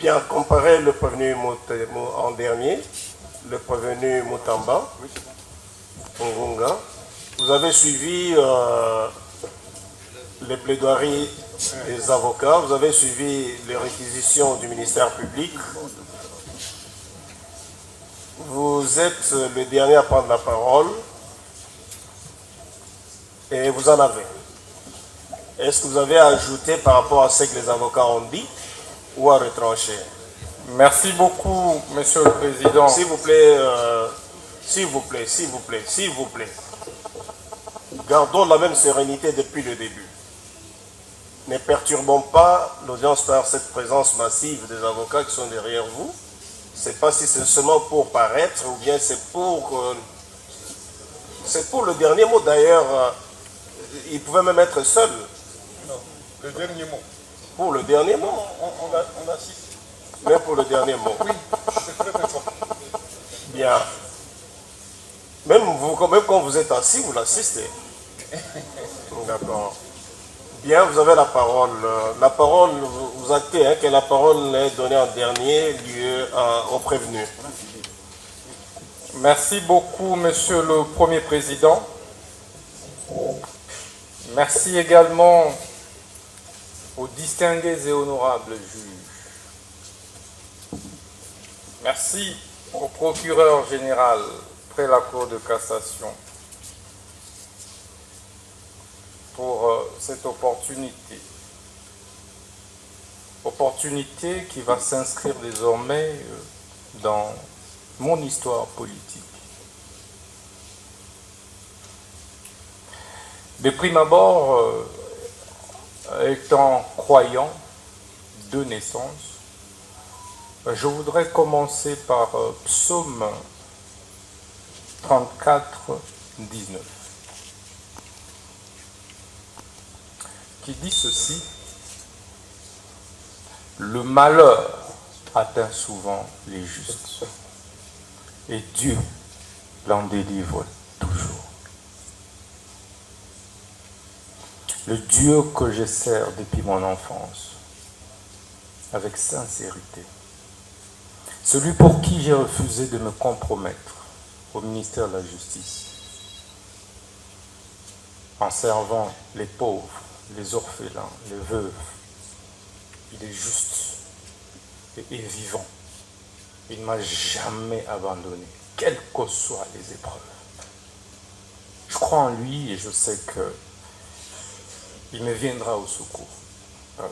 Bien, comparé le prévenu en dernier, le prévenu Moutamba, Ngunga, vous avez suivi les plaidoiries des avocats, vous avez suivi les réquisitions du ministère public. Vous êtes le dernier à prendre la parole et vous en avez. Est-ce que vous avez ajouté par rapport à ce que les avocats ont dit ou à retrancher? Merci beaucoup, Monsieur le Président. S'il vous plaît, s'il vous plaît, s'il vous plaît, s'il vous plaît. Gardons la même sérénité depuis le début. Ne perturbons pas l'audience par cette présence massive des avocats qui sont derrière vous. Je ne sais pas si c'est seulement pour paraître ou bien c'est pour le dernier mot. D'ailleurs, il pouvait même être seul. Non, le dernier mot. Pour le dernier mot. On assiste. Mais pour le dernier mot. Oui, c'est très important. Bien. Même quand vous êtes assis, vous l'assistez. D'accord. Bien, vous avez la parole. La parole, vous actez que la parole est donnée en dernier lieu au prévenu. Merci beaucoup, Monsieur le Premier Président. Merci également aux distingués et honorables juges. Merci au procureur général près la Cour de cassation pour cette opportunité. Opportunité qui va s'inscrire désormais dans mon histoire politique. De prime abord, étant croyant de naissance, je voudrais commencer par Psaume 34, 19, qui dit ceci: le malheur atteint souvent les justes, et Dieu l'en délivre toujours. Le Dieu que je sers depuis mon enfance, avec sincérité, celui pour qui j'ai refusé de me compromettre au ministère de la Justice, en servant les pauvres, les orphelins, les veuves. Il est juste et vivant. Il ne m'a jamais abandonné, quelles que soient les épreuves. Je crois en lui et je sais qu'il me viendra au secours,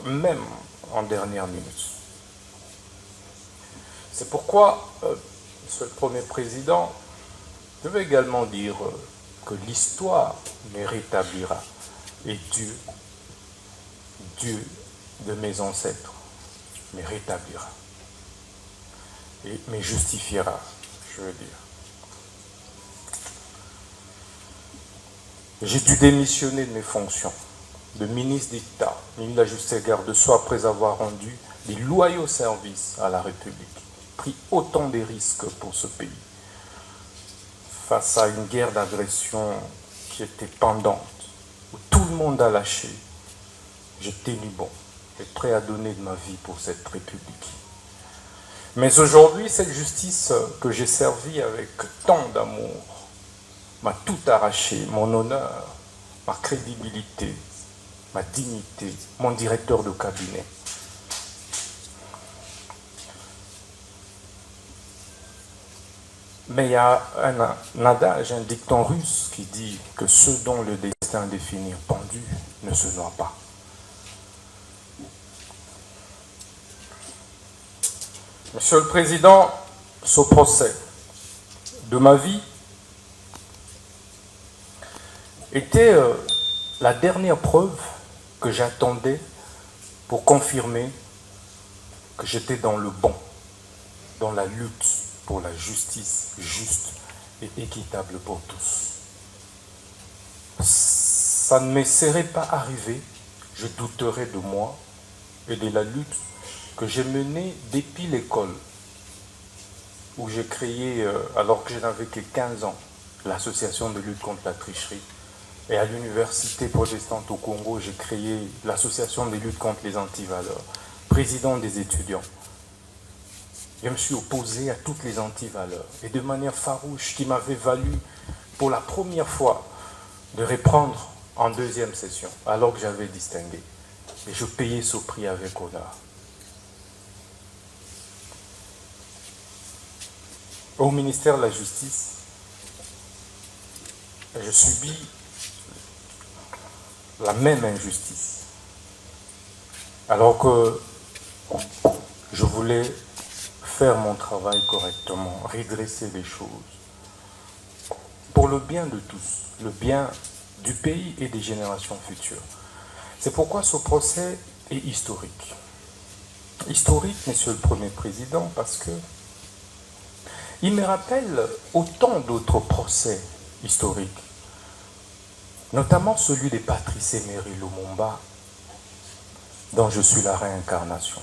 même en dernière minute. C'est pourquoi, Monsieur le Premier Président, je veux également dire que l'histoire me rétablira et Dieu de mes ancêtres me rétablira et me justifiera, je veux dire. J'ai dû démissionner de mes fonctions de ministre d'État, ministre de la Justice et garde-sceau après avoir rendu des loyaux services à la République, pris autant de risques pour ce pays. Face à une guerre d'agression qui était pendante, où tout le monde a lâché, j'ai tenu bon et prêt à donner de ma vie pour cette République. Mais aujourd'hui, cette justice que j'ai servie avec tant d'amour m'a tout arraché, mon honneur, ma crédibilité, ma dignité, mon directeur de cabinet. Mais il y a un adage, un dicton russe qui dit que ceux dont le destin définit pendu ne se noient pas. Monsieur le Président, ce procès de ma vie était la dernière preuve que j'attendais pour confirmer que j'étais dans le bon, dans la lutte pour la justice juste et équitable pour tous. Ça ne me serait pas arrivé, je douterais de moi et de la lutte que j'ai menée depuis l'école, où j'ai créé, alors que je n'avais que 15 ans, l'association de lutte contre la tricherie. Et à l'université protestante au Congo, j'ai créé l'association de lutte contre les antivaleurs, président des étudiants. Je me suis opposé à toutes les antivaleurs et de manière farouche qui m'avait valu pour la première fois de reprendre en deuxième session alors que j'avais distingué. Et je payais ce prix avec honneur. Au ministère de la Justice, je subis la même injustice. Alors que je voulais faire mon travail correctement, redresser les choses, pour le bien de tous, le bien du pays et des générations futures. C'est pourquoi ce procès est historique. Historique, Monsieur le Premier Président, parce que il me rappelle autant d'autres procès historiques, notamment celui de Patrice Emery Lumumba, dont je suis la réincarnation.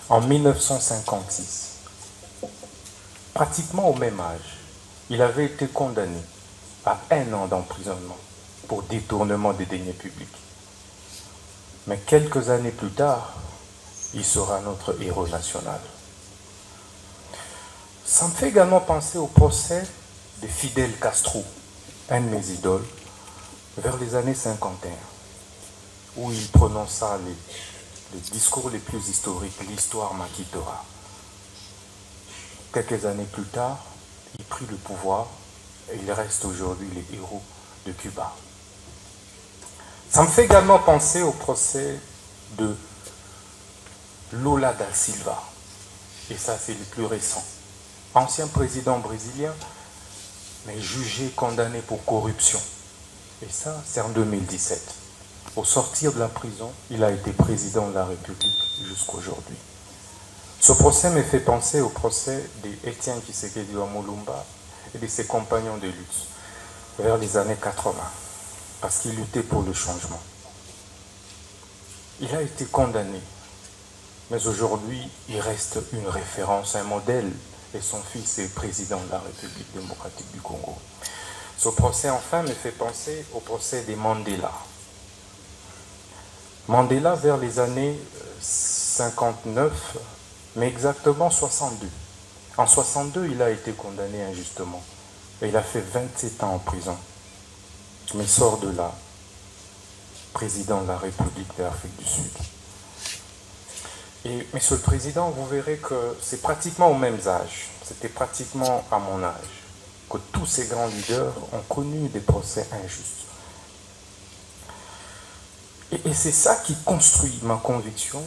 En 1956, pratiquement au même âge, il avait été condamné à 1 an d'emprisonnement pour détournement des deniers publics. Mais quelques années plus tard, il sera notre héros national. Ça me fait également penser au procès de Fidel Castro, un de mes idoles, vers les années 51, où il prononça les discours les plus historiques, l'histoire m'acquittera. Quelques années plus tard, il prit le pouvoir et il reste aujourd'hui le héros de Cuba. Ça me fait également penser au procès de Lula da Silva, et ça c'est le plus récent. Ancien président brésilien, mais jugé, condamné pour corruption. Et ça, c'est en 2017. Au sortir de la prison, il a été président de la République jusqu'aujourd'hui. Ce procès me fait penser au procès d'Étienne Tshisekedi Lumumba et de ses compagnons de lutte vers les années 80, parce qu'il luttait pour le changement. Il a été condamné, mais aujourd'hui, il reste une référence, un modèle, et son fils est président de la République démocratique du Congo. Ce procès, enfin, me fait penser au procès des Mandela. Mandela, vers les années 59, mais exactement 62. En 62, il a été condamné injustement. Et il a fait 27 ans en prison. Mais il sort de là, président de la République d'Afrique du Sud. Et, Monsieur le Président, vous verrez que c'est pratiquement aux mêmes âges, c'était pratiquement à mon âge, que tous ces grands leaders ont connu des procès injustes. Et c'est ça qui construit ma conviction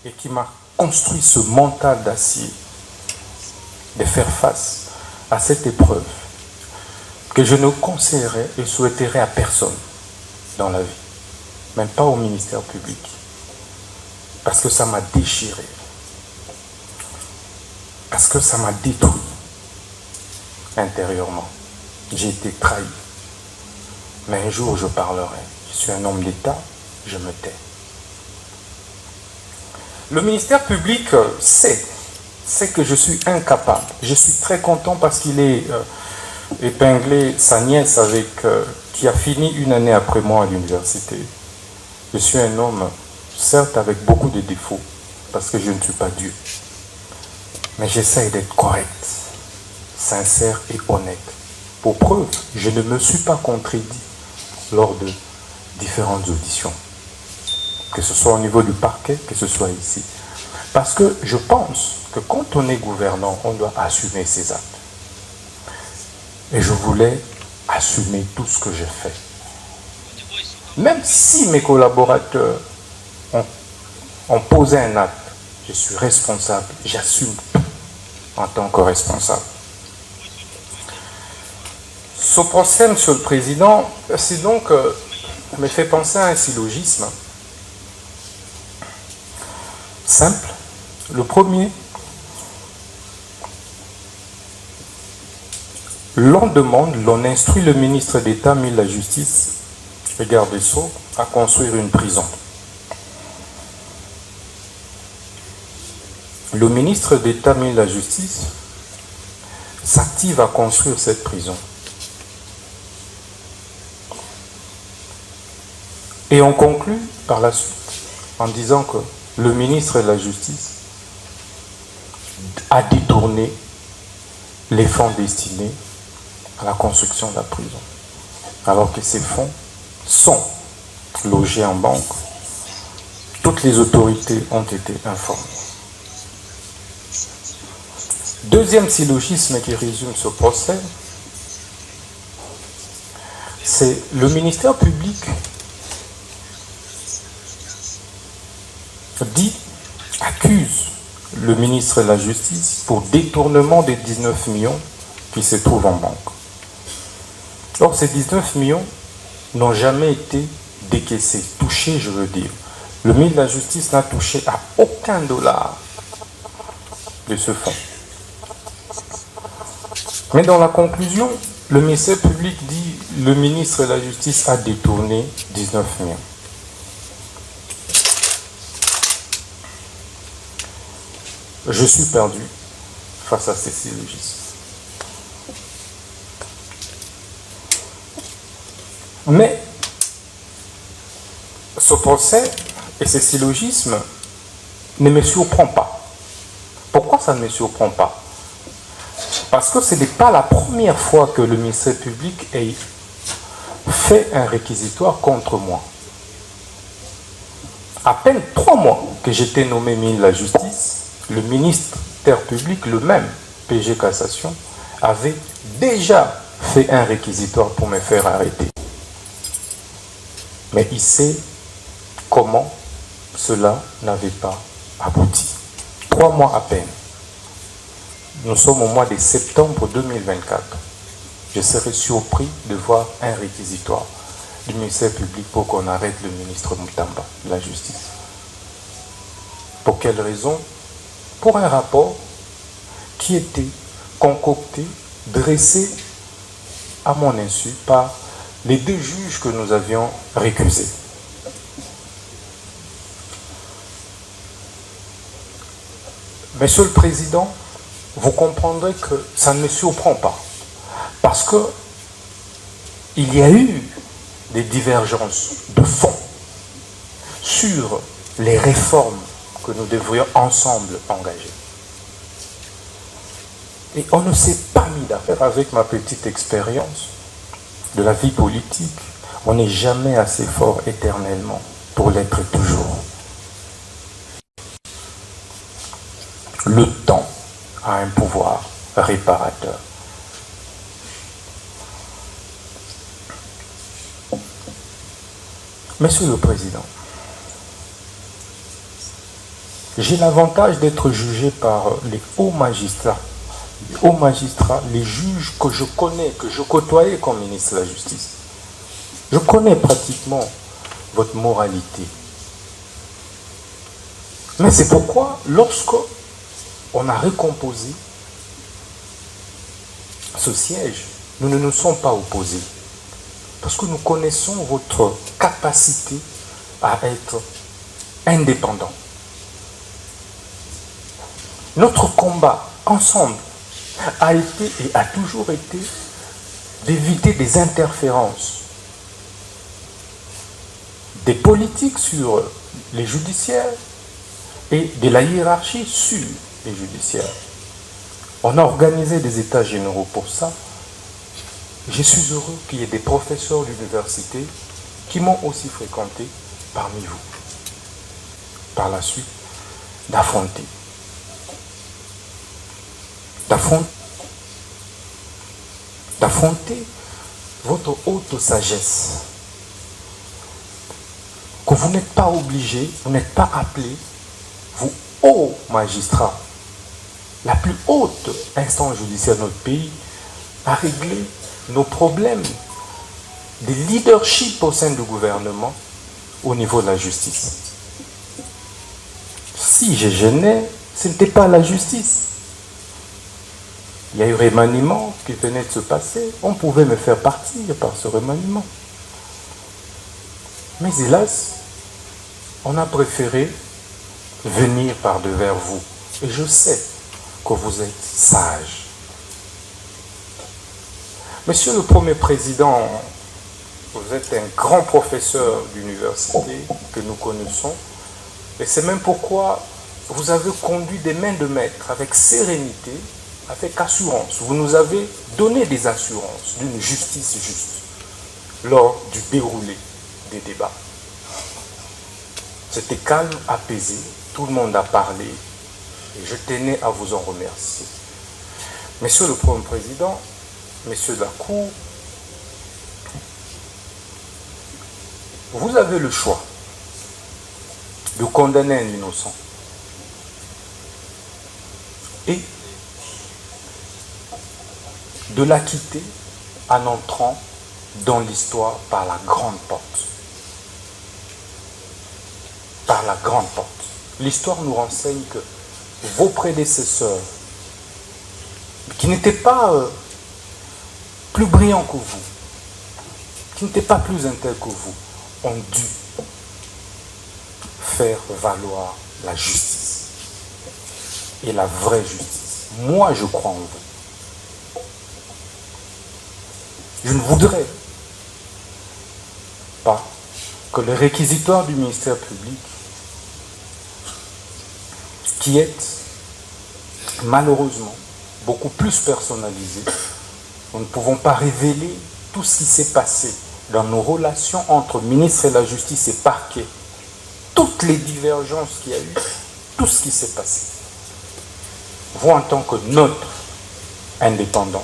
et qui m'a construit ce mental d'acier de faire face à cette épreuve que je ne conseillerais et souhaiterais à personne dans la vie, même pas au ministère public. Parce que ça m'a déchiré. Parce que ça m'a détruit intérieurement. J'ai été trahi. Mais un jour, je parlerai. Je suis un homme d'État, je me tais. Le ministère public sait que je suis incapable. Je suis très content parce qu'il est épinglé sa nièce qui a fini 1 année après moi à l'université. Je suis un homme, certes avec beaucoup de défauts, parce que je ne suis pas Dieu. Mais j'essaie d'être correct, sincère et honnête. Pour preuve, je ne me suis pas contredit lors de différentes auditions. Que ce soit au niveau du parquet, que ce soit ici. Parce que je pense que quand on est gouvernant, on doit assumer ses actes. Et je voulais assumer tout ce que j'ai fait. Même si mes collaborateurs ont posé un acte, je suis responsable, j'assume tout en tant que responsable. Ce procès, Monsieur le Président, c'est donc, me fait penser à un syllogisme simple. Le premier, l'on demande, l'on instruit le ministre d'État, ministre de la Justice et garde des Sceaux à construire une prison. Le ministre d'État, ministre de la Justice s'active à construire cette prison. Et on conclut par la suite en disant que le ministre de la Justice a détourné les fonds destinés à la construction de la prison, alors que ces fonds sont logés en banque. Toutes les autorités ont été informées. Deuxième syllogisme qui résume ce procès, c'est le ministère public accuse le ministre de la Justice pour détournement des 19 millions qui se trouvent en banque. Or, ces 19 millions n'ont jamais été décaissés, touchés, je veux dire. Le ministre de la Justice n'a touché à aucun dollar de ce fonds. Mais dans la conclusion, le ministère public dit que le ministre de la Justice a détourné 19 millions. Je suis perdu face à ces syllogismes. Mais ce procès et ces syllogismes ne me surprennent pas. Pourquoi ça ne me surprend pas? Parce que ce n'est pas la première fois que le ministère public ait fait un réquisitoire contre moi. À peine 3 mois que j'étais nommé ministre de la Justice, le ministère public, le même, PG Cassation, avait déjà fait un réquisitoire pour me faire arrêter. Mais il sait comment cela n'avait pas abouti. 3 mois à peine. Nous sommes au mois de septembre 2024. Je serais surpris de voir un réquisitoire du ministère public pour qu'on arrête le ministre Mutamba de la Justice. Pour quelle raison? Pour un rapport qui était concocté, dressé à mon insu par les 2 juges que nous avions récusés. Monsieur le Président, vous comprendrez que ça ne me surprend pas. Parce que il y a eu des divergences de fond sur les réformes que nous devrions ensemble engager. Et on ne s'est pas mis d'affaire avec ma petite expérience de la vie politique. On n'est jamais assez fort éternellement pour l'être toujours. Le temps a un pouvoir réparateur. Monsieur le Président, j'ai l'avantage d'être jugé par les hauts magistrats. Les hauts magistrats, les juges que je connais, que je côtoyais comme ministre de la Justice. Je connais pratiquement votre moralité. Mais c'est pourquoi, lorsque on a recomposé ce siège, nous ne nous sommes pas opposés. Parce que nous connaissons votre capacité à être indépendant. Notre combat ensemble a été et a toujours été d'éviter des interférences des politiques sur les judiciaires et de la hiérarchie sur les judiciaires. On a organisé des états généraux pour ça. Je suis heureux qu'il y ait des professeurs d'université qui m'ont aussi fréquenté parmi vous. Par la suite, d'affronter votre haute sagesse. Que vous n'êtes pas obligé, vous n'êtes pas appelé, vous hauts magistrats, la plus haute instance judiciaire de notre pays, à régler nos problèmes de leadership au sein du gouvernement au niveau de la justice. Si je gênais, ce n'était pas la justice. Il y a eu remaniement qui venait de se passer. On pouvait me faire partir par ce remaniement. Mais hélas, on a préféré venir par devers vous. Et je sais que vous êtes sage. Monsieur le Premier Président, vous êtes un grand professeur d'université que nous connaissons. Et c'est même pourquoi vous avez conduit des mains de maître avec sérénité, avec assurance. Vous nous avez donné des assurances d'une justice juste lors du déroulé des débats. C'était calme, apaisé, tout le monde a parlé et je tenais à vous en remercier. Monsieur le Premier Président, messieurs de la Cour, vous avez le choix de condamner un innocent et de l'acquitter en entrant dans l'histoire par la grande porte. Par la grande porte. L'histoire nous renseigne que vos prédécesseurs, qui n'étaient pas plus brillants que vous, qui n'étaient pas plus intègres que vous, ont dû faire valoir la justice. Et la vraie justice. Moi, je crois en vous. Je ne voudrais pas que le réquisitoire du ministère public, qui est malheureusement beaucoup plus personnalisé, nous ne pouvons pas révéler tout ce qui s'est passé dans nos relations entre ministre de la Justice et parquet, toutes les divergences qu'il y a eu, tout ce qui s'est passé. Vous, en tant que neutre indépendant,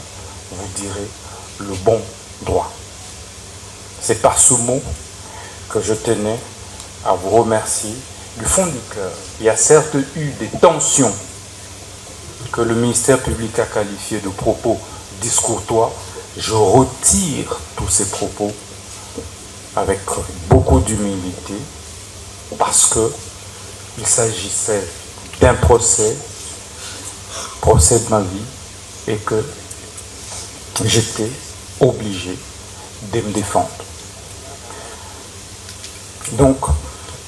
vous direz le bon droit. C'est par ce mot que je tenais à vous remercier du fond du cœur. Il y a certes eu des tensions que le ministère public a qualifiées de propos discourtois. Je retire tous ces propos avec beaucoup d'humilité parce qu'il s'agissait d'un procès de ma vie et que j'étais obligé de me défendre. Donc,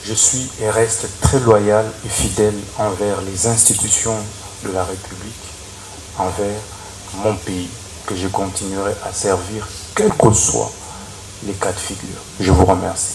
je suis et reste très loyal et fidèle envers les institutions de la République, envers mon pays, que je continuerai à servir, quels que soient les cas de figure. Je vous remercie.